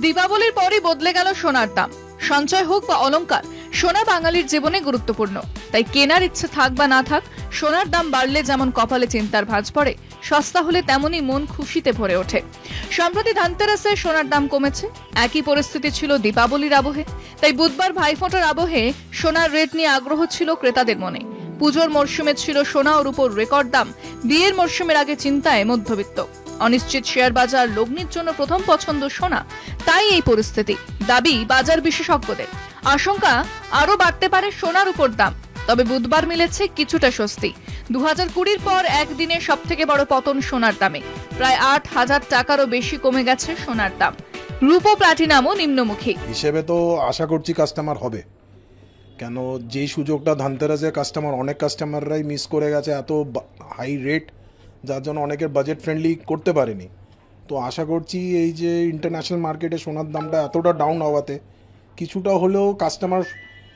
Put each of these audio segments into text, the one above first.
দীপাবলির পরই বদলে গেল সোনার দাম। সঞ্চয় হোক বা অলংকার, সোনা বাঙালির জীবনে গুরুত্বপূর্ণ। তাই কেনার ইচ্ছে থাক বা না থাক, সোনার দাম বাড়লে যেমন কপালে চিন্তার ভাঁজ পড়ে, সস্তা হলে তেমনই মন খুশিতে ভরে ওঠে। সম্প্রতি ধানতেরাসে সোনার দাম কমেছে, একই পরিস্থিতি ছিল দীপাবলির আবহে। তাই বুধবার ভাইফোঁটার আবহে সোনার রেট নিয়ে আগ্রহ ছিল ক্রেতাদের মনে। পুজোর মরশুমে ছিল সোনা ওর উপর রেকর্ড দাম, বিয়ের মরশুমের আগে চিন্তায় মধ্যবিত্ত। অনিশ্চিত শেয়ার বাজার লগ্নির জন্য প্রথম পছন্দ সোনা, তাই এই পরিস্থিতি। দাবি বাজার বিশেষজ্ঞদের, আশঙ্কা আরো বাড়তে পারে সোনার উপর দাম। তবে বুধবার মিলেছে কিছুটা স্বস্তি। 2020 পর একদিনে সব থেকে বড় পতন সোনার দামে, প্রায় 8,000 টাকারও বেশি কমে গেছে সোনার দাম। রূপো প্লাটিনামও নিম্নমুখী হিসেবে তো আশা করছি কাস্টমার হবে, কেন যেই সুযোগটা ধানতেরাসে অনেক কাস্টমাররাই মিস করে গেছে, এত হাই রেট, যার জন্য অনেকের বাজেট ফ্রেন্ডলি করতে পারেনি। তো আশা করছি এই যে ইন্টারন্যাশনাল মার্কেটে সোনার দামটা এতটা ডাউন হওয়াতে কিছুটা হলেও কাস্টমার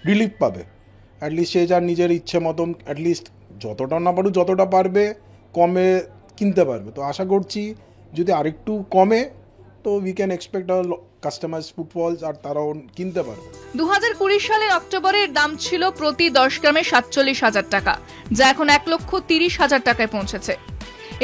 রিলিফ পাবে। অ্যাটলিস্ট সে যার নিজের ইচ্ছে মতন অ্যাটলিস্ট যতটা না পারুক যতটা পারবে কমে কিনতে পারবে। তো আশা করছি যদি আরেকটু কমে তো উই ক্যান এক্সপেক্ট কাস্টমার্স ফুটফলস, আর তারাও কিনতে পারবে। 2020 সালের অক্টোবরের দাম ছিল প্রতি 10 গ্রামে 47,000 টাকা, যা এখন 1,30,000 টাকায় পৌঁছেছে।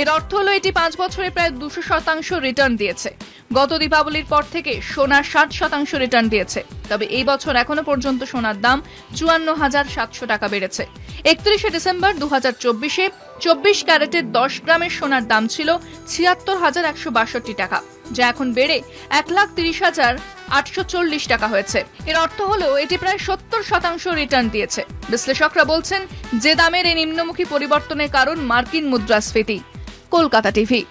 এর অর্থ হলো এটি 5 বছরে প্রায় 200% রিটার্ন দিয়েছে। গত দীপাবলির পর থেকে সোনা 60% রিটার্ন দিয়েছে। তবে এই বছর এখনো পর্যন্ত সোনার দাম 54,700 টাকা বেড়েছে। 31শে ডিসেম্বর 2024-এ 24 ক্যারেটের 10 গ্রামের সোনার দাম ছিল 76,162 টাকা, যা এখন বেড়ে 1,30,840 টাকা হয়েছে। এর অর্থ হলো এটি প্রায় 70% রিটার্ন দিয়েছে। বিশ্লেষকরা বলছেন যে দামের এই নিম্নমুখী পরিবর্তনের কারণ মার্কিন মুদ্রাস্ফীতি। কলকাতা টিভি।